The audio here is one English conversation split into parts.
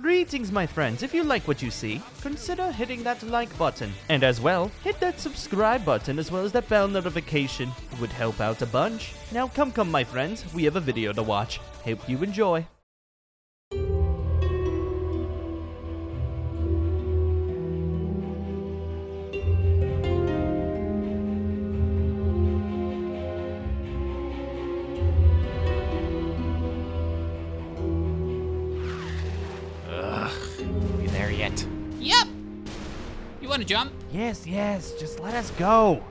Greetings, my friends. If you like what you see, consider hitting that like button. And as well, hit that subscribe button as well as that bell notification. It would help out a bunch. Now come, my friends. We have a video to watch. Hope you enjoy. Yep. You want to jump? Yes, just let us go.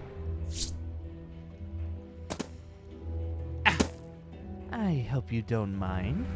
I hope you don't mind.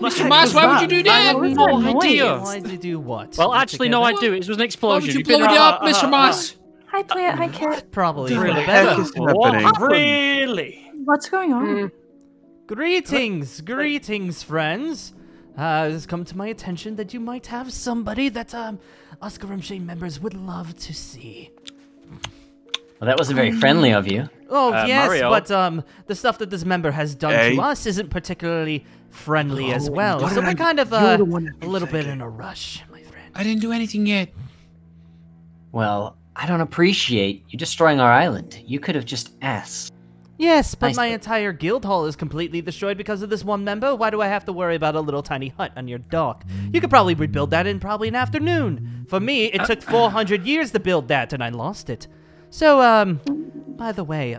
Mr. Moss, why would you do that? I have no idea. Why did you do what? Well, actually, no, I do. It was an explosion. Why would you blow it up, Mr. Moss? Hi, Plant. Hi, Cat. Probably What the really heck better. is happening? Really? What's going on? Greetings, friends. It has come to my attention that you might have somebody that us Grimshade members would love to see. Well, that wasn't very friendly of you. Oh, yes, Mario. but the stuff that this member has done to us isn't particularly friendly as well. So we're kind of a little bit in a rush, my friend. I didn't do anything yet. Well, I don't appreciate you destroying our island. You could have just asked. Yes, but Nice. my entire guild hall is completely destroyed because of this one member. Why do I have to worry about a little tiny hut on your dock? You could probably rebuild that in probably an afternoon. For me, it took 400 years to build that, and I lost it. So, by the way,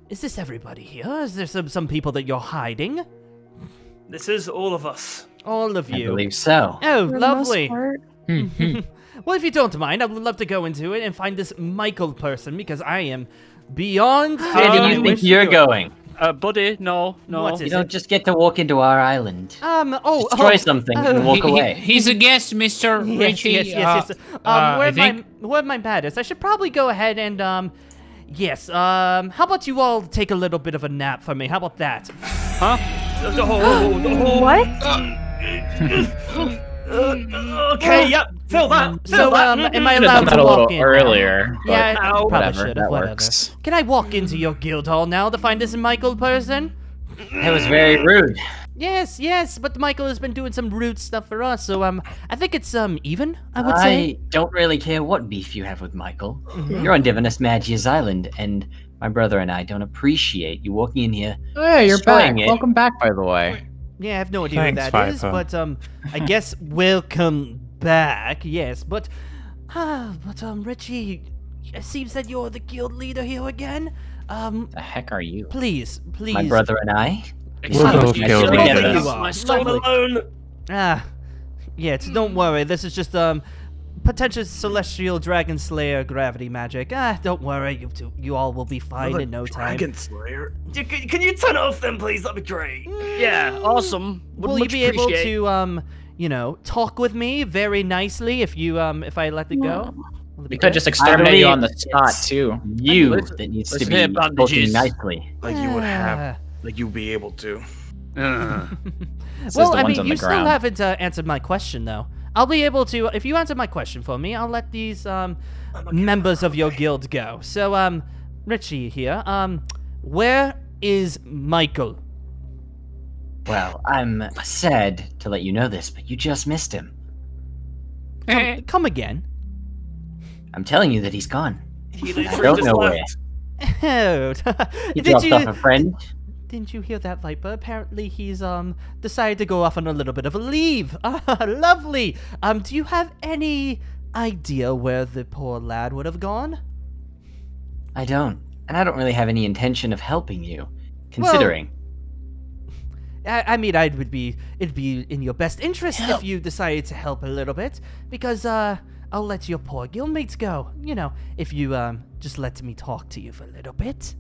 is this everybody here? Is there some people that you're hiding? This is all of us. All of I you. believe so. Oh, For the most lovely. part. Well, if you don't mind, I would love to go into it and find this Michael person because I am beyond. Where do you think you're going? Buddy, no. What You is don't it? just get to walk into our island. Destroy something and walk away. He's a guest, Mr. Richie. Yes. Where my bad is? I should probably go ahead and yes. How about you all take a little bit of a nap for me? How about that? Huh? What? Okay, yep. Fill that. So, am I allowed that to a walk little in? earlier. Yeah, but I probably whatever, should that have. Whatever. works. Can I walk into your guild hall now to find this Michael person? That was very rude. Yes, but Michael has been doing some rude stuff for us, so I think it's even, I would say. I don't really care what beef you have with Michael. You're on Divinus Magia's island, and my brother and I don't appreciate you walking in here. Hey, you're back. destroying it. Welcome back, by the way. Yeah, I have no idea who Thanks, that is, Fifa. but I guess welcome back. Yes, but Richie, it seems that you're the guild leader here again. The heck are you? Please. My brother and I? We're both guilty. Together. Leave my son alone. Yes, don't worry. This is just potential celestial dragon slayer gravity magic. Don't worry. You all will be fine in no time. Dragon Slayer. Can you turn it off then, please? That'd be great. Yeah, awesome. Will you be able to talk with me very nicely if I let it go? We could just exterminate you on the spot too. You that needs to be talking nicely. Like you would have, like you'd be able to. Well, I mean, you still haven't answered my question, though. I'll be able to, if you answer my question for me, I'll let these members of your guild go. So, Richie here, where is Michael? Well, I'm sad to let you know this, but you just missed him. Come again. I'm telling you that he's gone. He I don't know where. Oh, He dropped off a friend. Didn't you hear that, Viper? Apparently he's decided to go off on a little bit of a leave. Lovely. Do you have any idea where the poor lad would have gone? I don't. And I don't really have any intention of helping you, considering. Well, I mean, it'd be in your best interest if you decided to help a little bit, because I'll let your poor guildmates go. You know, if you just let me talk to you for a little bit.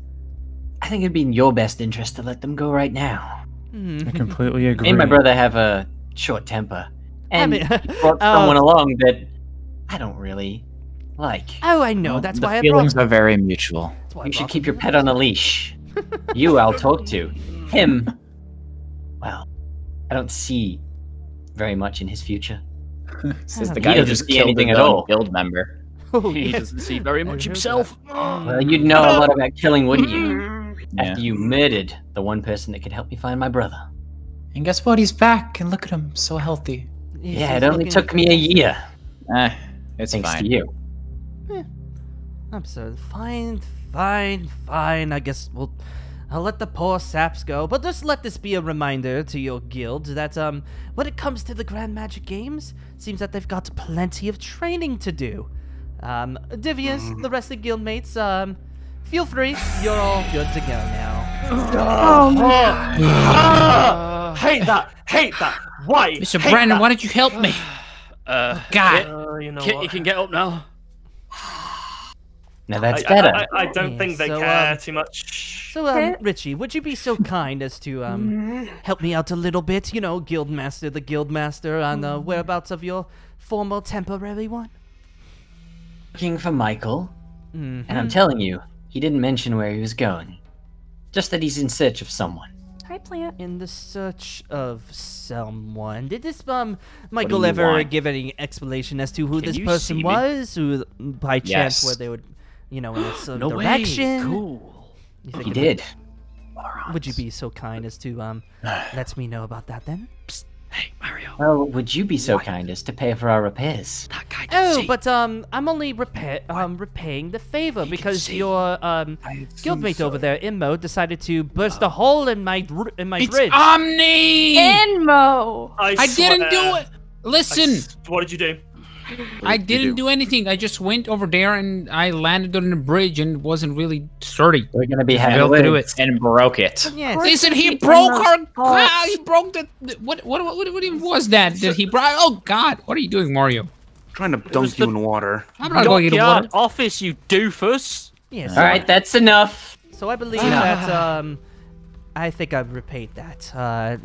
I think it'd be in your best interest to let them go right now. I completely agree. Me and my brother have a short temper, and I mean, he brought someone along that I don't really like. Oh, I know. That's why I brought. The feelings are very mutual. You should keep your pet on a leash. You, I'll talk to. Him, well, I don't see very much in his future. This is the He guy who doesn't just see killed anything the at all. guild member. He doesn't see very much himself. Well, you'd know a lot about killing, wouldn't you? Yeah. After you murdered the one person that could help me find my brother. And guess what? He's back, and look at him, so healthy. Yeah, it only took me a year. It's Thanks fine. to you. I'm so fine. I guess I'll let the poor saps go, but just let this be a reminder to your guild that when it comes to the Grand Magic Games, it seems that they've got plenty of training to do. Divius, the rest of the guildmates, feel free. You're all good to go now. Hate that. Why? Mr. Hate Brandon, that. why did you help me? God. You know You what? can get up now. Now that's better. I don't think they so, care too much. So, Richie, would you be so kind as to help me out a little bit? You know, the guildmaster, on the whereabouts of your former temporary one? Looking for Michael, and I'm telling you, he didn't mention where he was going. Just that he's in search of someone. Hi, plant. In the search of someone. Did this do Michael you ever want? give any explanation as to who Can this you person see me? was? Who, by chance, Yes. where they would, in a No direction? way. Cool. You think He it did. Would you be so kind as to let me know about that then? Hey, Mario. Well, would you be so kind as to pay for our repairs? That guy can Oh, see. but I'm only repaying the favor because see. your guildmate over there, Immo, decided to burst a hole in my It's bridge. Omni! Inmo! I didn't do it. Listen, What did you do? I didn't do anything. I just went over there and I landed on the bridge and it wasn't really sturdy. We're gonna be I having failed to do it. And broke it. Yes. Listen, he Inmo's broke our fault. He broke the what even was that? Did he brought? Oh God! What are you doing, Mario? Trying to dunk you in water. I'm not going to water. office, you doofus. Yes. All right, that's enough. So I believe that I think I've repaid that.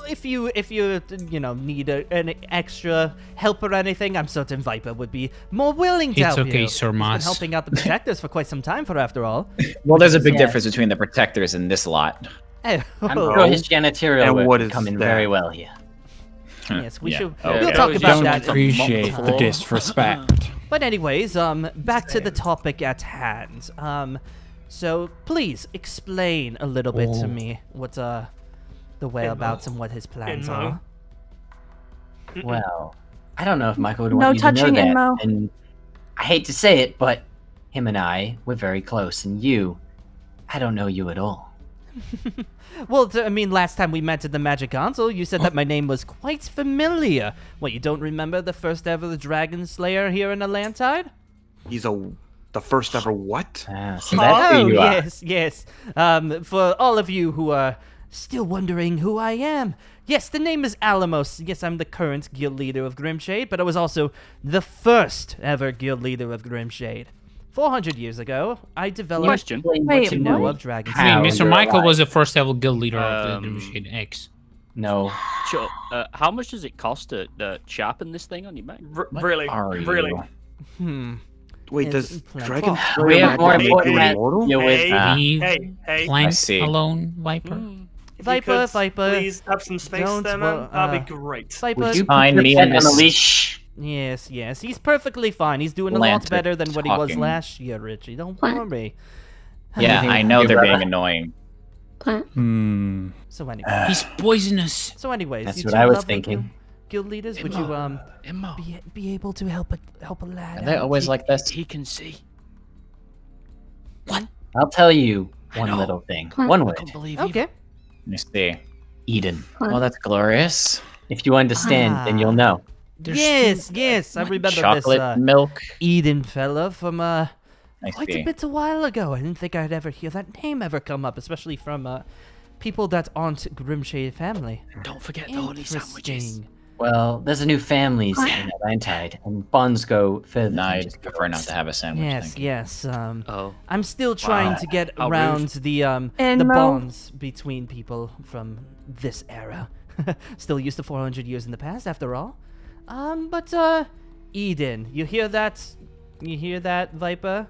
If you need an extra help or anything, I'm certain Viper would be more willing to It's help okay, you. Sir He's been Moss. helping out the protectors for quite some time, after all. Well, there's a big Yeah. difference between the protectors and this lot. I'm sure his janitorial And work what would is come in that? very well here. Yes, we Yeah. should. Okay. We'll talk about Don't that. appreciate the disrespect. But anyways, back to the topic at hand. So please explain a little bit to me what the whereabouts and what his plans are. Well, I don't know if Michael would No want you to know touching, that. Inmo. And I hate to say it, but him and I, we're very close. And you, I don't know you at all. Well, I mean, last time we met at the Magic Council, you said that my name was quite familiar. What, you don't remember the first ever Dragon Slayer here in Atlantide? He's a The first ever what? So that's who you are. Yes. For all of you who are still wondering who I am, yes, the name is Allumos. Yes, I'm the current guild leader of Grimshade, but I was also the first ever guild leader of Grimshade. 400 years ago, I developed Question. Wait, to know what? of dragons. How? Mr. you're Michael alive. was the first ever guild leader of the Grimshade X. No. Sure. How much does it cost to sharpen this thing on your back? Really? Are you? Really? Wait, It's does plenty. dragons We have more Hey, important hey, than you're with. hey, Leave Hey, Plank see. alone, Viper. if Viper, you could Viper, please have some space don't there, man. wo- That'd be great. Viper, Would you Find put me him in on a this- leash? Yes, he's perfectly fine. He's doing a lot Lantern better than what he was talking. last year, Richie. Don't What? worry. Yeah, Anything I know you they're brother? being annoying. Plant. So anyway, He's poisonous. anyways, That's you what two I was lovely thinking. Guild leaders, would you Immo. be able to help a lad? Are they out? always like this? He can see. I'll tell you one know. little thing. Plant. One I word. can't believe Okay. Let me see. Eden. Oh, that's glorious. If you understand, then you'll know. There's Yes, I remember Chocolate this milk. Eden fella from I quite see. a bit a while ago. I didn't think I'd ever hear that name ever come up, especially from people that aren't Grimshade family. Don't forget the honey sandwiches. Interesting. Well, there's a new families in Atlantide, and bonds go further. No, than I'd just prefer not to have a sandwich. Yes, thank you. yes. Oh. I'm still trying to get How rude. around the And Mo? bonds between people from this era. Still used to 400 years in the past, after all. But Eden, you hear that? You hear that, Viper?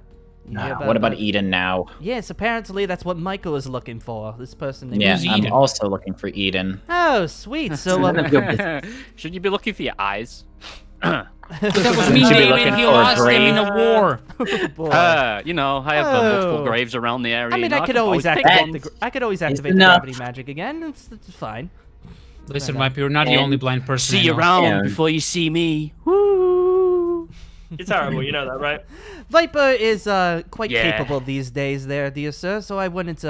You hear What about that? Eden now? Yes, apparently that's what Michael is looking for. This person named Yeah, Who's I'm Eden? also looking for Eden. Oh, sweet. So None of your business. Shouldn't you be looking for your eyes? That was me, Should be David. looking He for a lost them in grave. a war. boy. You know, I have multiple Oh. graves around the area. I mean, you know, I could can always pick activate one. I could always activate the enough. gravity magic again. It's fine. Listen, Viper, you're not the And only blind person. See I you know. around Yeah. before you see me. You're terrible, you know that, right? Viper is quite Yeah. capable these days, there, dear sir. So I wouldn't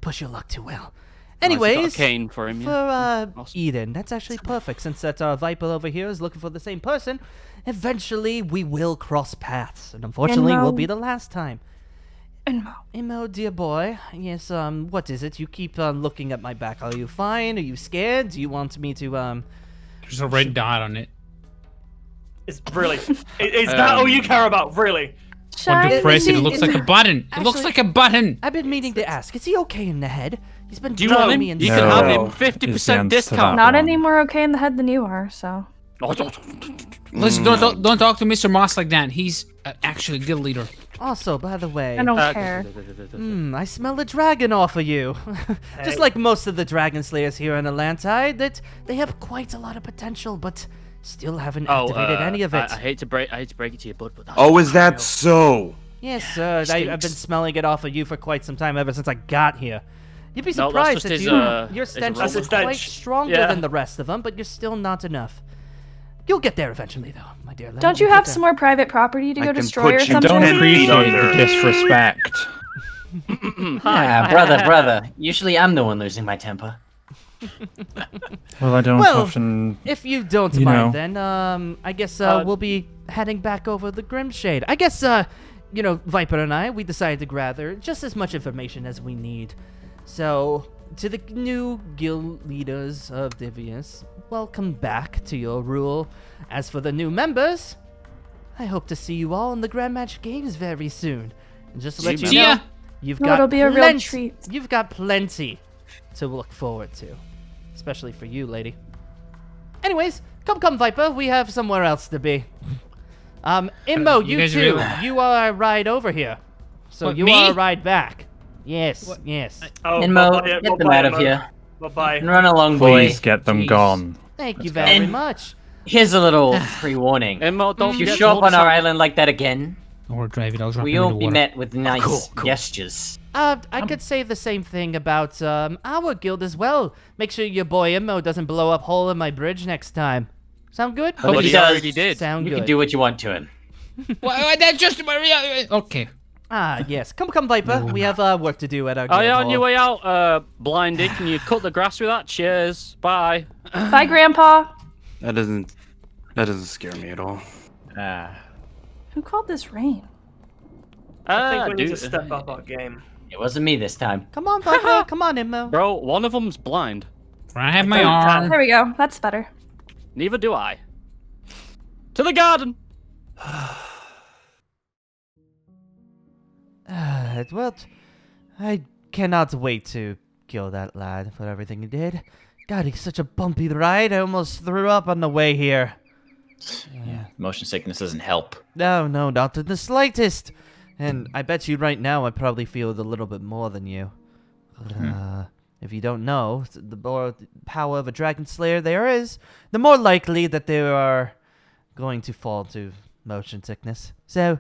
push your luck too well. Nice, you got a Anyways, cane for him. for Yeah. Awesome. Eden, that's actually perfect. Since that Viper over here is looking for the same person, eventually we will cross paths, and unfortunately, And will Mo- be the last time. And Mo. Imo, dear boy, yes, what is it? You keep looking at my back. Are you fine? Are you scared? Do you want me to, There's a red dot on it. It's really. Is that all you care about, really? When Shine. you press it, it indeed, looks like a indeed. button. It looks Actually- like a button. I've been meaning to ask, is he okay in the head? He's been Do you want driving him? me You insane. can have No. him 50% Is the answer to discount. that. Not one. any more okay in the head than you are, so. Listen, don't talk to Mr. Moss like that. He's actually a guild leader. Also, by the way, I don't care. I smell a dragon off of you. Just Hey. like most of the dragon slayers here in Atlantide, that they have quite a lot of potential, but still haven't activated any of it. I hate to break it to you, bud, but that's Oh, is that real. so? Yes, sir. I've been Stinks. smelling it off of you for quite some time, ever since I got here. You'd be No, that's surprised just that his, your his stench aroma. is That's his quite stench. stronger Yeah. than the rest of them, but you're still not enough. You'll get there eventually, though, my dear. lad. Don't you You'll have get some more private property to I go can destroy put or you something? Don't 10 feet appreciate under. the disrespect. Brother. Usually I'm the one losing my temper. Well, I don't Well, often. If you don't You mind, know. then I guess we'll be heading back over the Grimshade. I guess Viper and I, we decided to gather just as much information as we need. So, to the new guild leaders of Divius, welcome back to your rule. As for the new members, I hope to see you all in the Grand Match Games very soon. And just to let you See know, ya. you've No, got it'll be a real plenty- treat. You've got plenty to look forward to, especially for you, lady. Anyways, come, Viper. We have somewhere else to be. Immo, You you guys too. really- You are a ride over here, so What, you me? are a ride back. Yes, yes. Oh, And Mo, bye-bye, get them out of here. Bye-bye. And run along, boy. Please get them Jeez. gone. Thank you very And- much. Here's a little pre-warning. Immo, don't If you forget to show up hold on us our up. island like that again, Or drive it. I'll drop we him in won't the be water. met with nice Cool. gestures. I could say the same thing about our guild as well. Make sure your boy Immo doesn't blow up hole in my bridge next time. Sound good? But if he he does, already did. Sound you good. can do what you want to him. That's just okay. Ah, yes. Come, Viper. We have work to do at our Oh guild yeah, on hall. your way out, blinded. Can you cut the grass with that? Cheers. Bye. Bye, Grandpa. That doesn't scare me at all. Who called this rain? I think we need dude. to step up our game. It wasn't me this time. Come on, Viper. Come on, Immo. Bro, one of them's blind. I have my arm. There we go. That's better. Neither do I. To the garden! Well, I cannot wait to kill that lad for everything he did. God, he's such a bumpy ride. I almost threw up on the way here. Yeah, motion sickness doesn't help. No, not in the slightest. And I bet you right now I probably feel it a little bit more than you. If you don't know, the more power of a dragon slayer there is, the more likely that they are going to fall to motion sickness. So,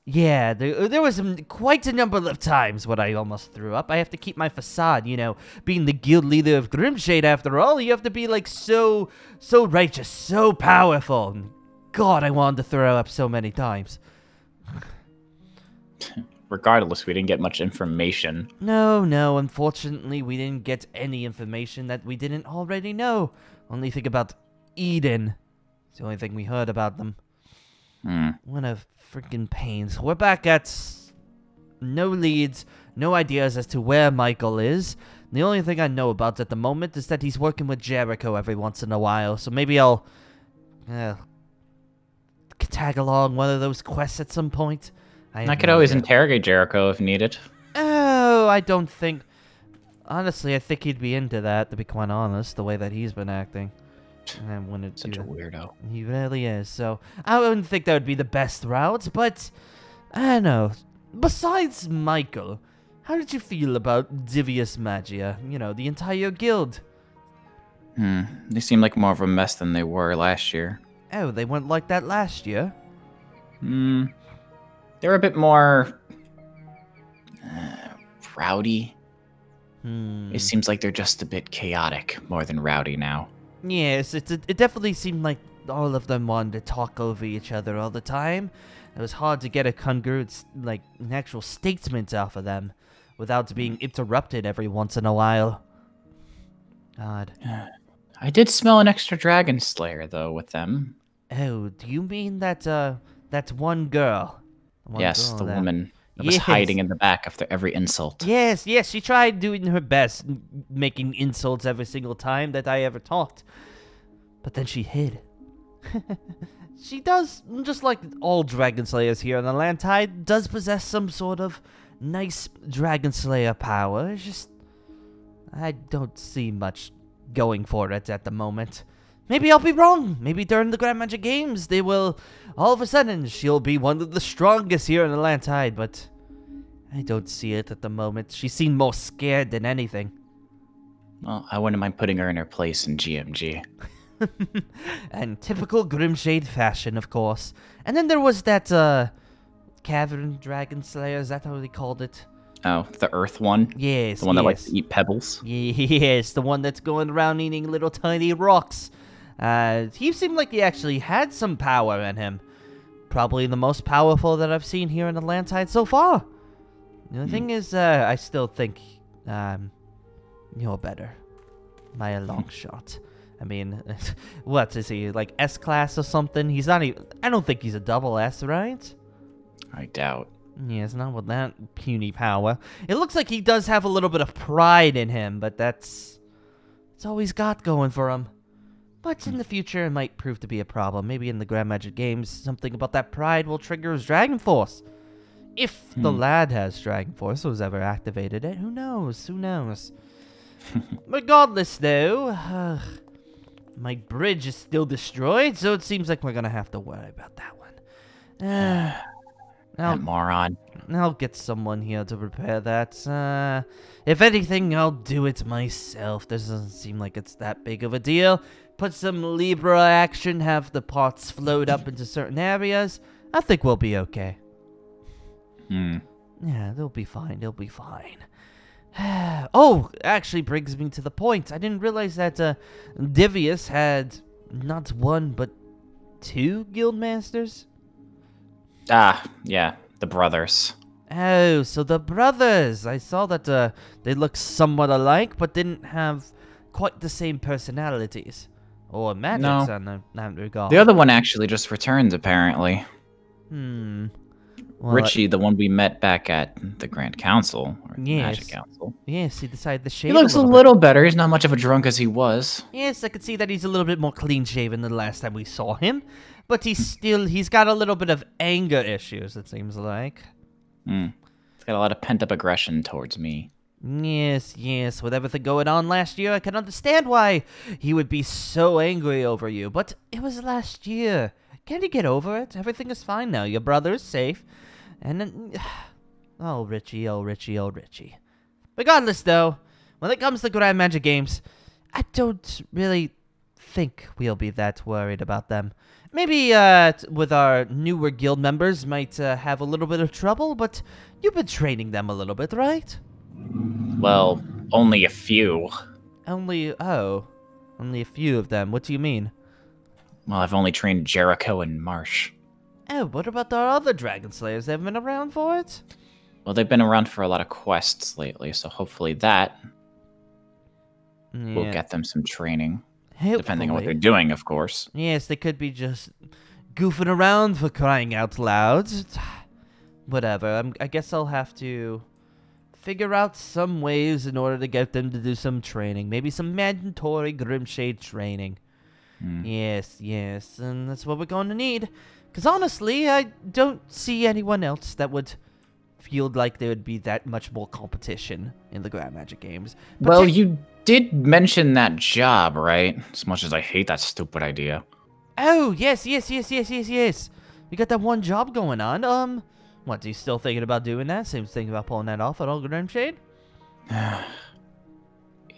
yeah, there was quite a number of times when I almost threw up. I have to keep my facade, you know, being the guild leader of Grimshade after all. You have to be like so righteous, so powerful. And God, I wanted to throw up so many times. Regardless, we didn't get much information. No, unfortunately, we didn't get any information that we didn't already know. Only thing about Eden. It's the only thing we heard about them. What a freaking pain. So we're back at no leads, no ideas as to where Michael is. The only thing I know about at the moment is that he's working with Jericho every once in a while. So maybe I'll tag along one of those quests at some point. I could always interrogate Jericho if needed. Oh, I don't think... Honestly, I think he'd be into that, to be quite honest, the way that he's been acting. I wouldn't Such a weirdo. He really is, so... I wouldn't think that would be the best route, but... I don't know. Besides Michael, how did you feel about Divius Magia? You know, the entire guild. They seem like more of a mess than they were last year. Oh, they weren't like that last year? They're a bit more rowdy. It seems like they're just a bit chaotic more than rowdy now. Yes, it definitely seemed like all of them wanted to talk over each other all the time. It was hard to get a congruent, like, an actual statement off of them without being interrupted every once in a while. God. I did smell an extra dragon slayer, though, with them. Oh, do you mean that, that one girl? Yes, the woman that was hiding in the back after every insult. Yes, she tried doing her best, making insults every single time that I ever talked. But then she hid. She does, just like all Dragon Slayers here on the Lantide, does possess some sort of nice Dragon Slayer power. It's just, I don't see much going for it at the moment. Maybe I'll be wrong. Maybe during the Grand Magic Games, they will, all of a sudden, she'll be one of the strongest here in the Lantide, but I don't see it at the moment. She seemed more scared than anything. Well, I wouldn't mind putting her in her place in GMG. And typical Grimshade fashion, of course. And then there was that, Cavern Dragon Slayer, is that how they called it? Oh, the Earth one? Yes, The one that likes to eat pebbles? Yes, the one that's going around eating little tiny rocks. He seemed like he actually had some power in him. Probably the most powerful that I've seen here in the Lantide so far. The thing is, I still think, you're better. By a long shot. I mean, what is he, like S-class or something? He's not even, I don't think he's a double S, right? I doubt. Yeah, it's not with that puny power. It looks like he does have a little bit of pride in him, but that's all he's got going for him. But in the future, it might prove to be a problem. Maybe in the Grand Magic Games, something about that pride will trigger his Dragon Force. If the lad has Dragon Force or has ever activated it, who knows? Who knows? Regardless, though, my bridge is still destroyed, so it seems like we're gonna have to worry about that one. That moron. I'll get someone here to repair that. If anything, I'll do it myself. This doesn't seem like it's that big of a deal. Put some Libra action, have the parts float up into certain areas. I think we'll be okay. Yeah, they'll be fine. They'll be fine. Oh, actually brings me to the point. I didn't realize that Divius had not one, but 2 guildmasters. Yeah, the brothers. Oh, so the brothers. I saw that they looked somewhat alike, but didn't have quite the same personalities. Or magics in that regard. The other one actually just returned, apparently. Well, Richie, the one we met back at the Grand Council, or the Yes. Magic Council. Yes, he decided to shave He looks a bit. little better. He's not much of a drunk as he was. Yes, I could see that he's a little bit more clean-shaven than the last time we saw him. But he's got a little bit of anger issues, it seems like. He's got a lot of pent-up aggression towards me. Yes, with everything going on last year, I can understand why he would be so angry over you. But it was last year. Can't you get over it? Everything is fine now. Your brother is safe. And then... Oh, Richie. Regardless, though, when it comes to Grand Magic Games, I don't really think we'll be that worried about them. Maybe with our newer guild members might have a little bit of trouble, but you've been training them a little bit, right? Well, only a few. Only a few of them. What do you mean? Well, I've only trained Jericho and Marsh. Oh, what about our other Dragon Slayers? They haven't been around for it? Well, they've been around for a lot of quests lately, so hopefully that will get them some training. Depending on what they're doing, of course. Yes, they could be just goofing around, for crying out loud. Whatever, I guess I'll have to figure out some ways in order to get them to do some training. Maybe some mandatory Grimshade training. Yes, and that's what we're going to need. Because honestly, I don't see anyone else that would feel like there would be that much more competition in the Grand Magic Games. Well, you did mention that job, right? As much as I hate that stupid idea. Oh, yes. We got that one job going on. What, are you still thinking about doing that? Same thinking about pulling that off at all, Grimshade?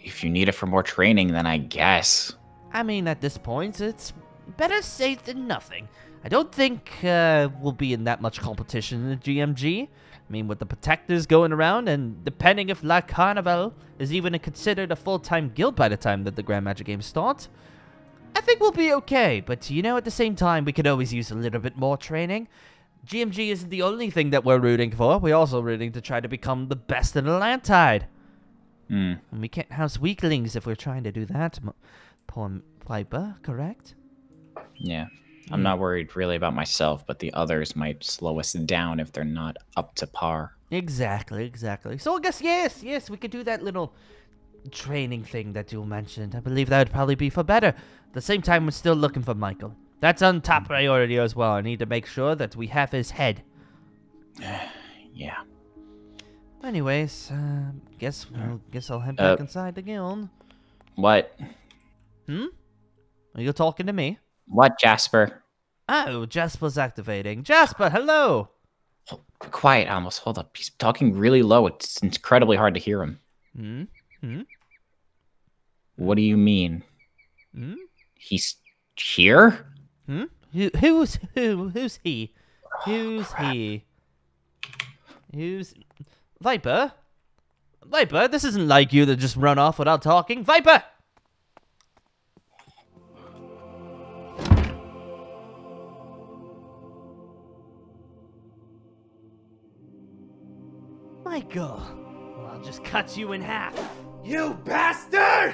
If you need it for more training, then I guess. I mean, at this point, it's better safe than nothing. I don't think we'll be in that much competition in the GMG. I mean, with the Protectors going around, and depending if La Carnival is even considered a full-time guild by the time that the Grand Magic Games start, I think we'll be okay. But, you know, at the same time, we could always use a little bit more training. GMG isn't the only thing that we're rooting for. We're also rooting to try to become the best in Atlantide. And we can't house weaklings if we're trying to do that. Poor Viper, correct? Yeah. I'm not worried really about myself, but the others might slow us down if they're not up to par. Exactly. So I guess, yes, we could do that little training thing that you mentioned. I believe that would probably be for better. At the same time, we're still looking for Michael. That's on top priority as well. I need to make sure that we have his head. Yeah. Anyways, guess I'll head back inside the guild. What? Are you talking to me? What, Jasper? Oh, Jasper's activating. Jasper, hello! Quiet, Almost. Hold up. He's talking really low. It's incredibly hard to hear him. What do you mean? He's here? Who's he? Who's... Viper? Viper, this isn't like you to just run off without talking. Viper! Michael, well, I'll just cut you in half. You bastard!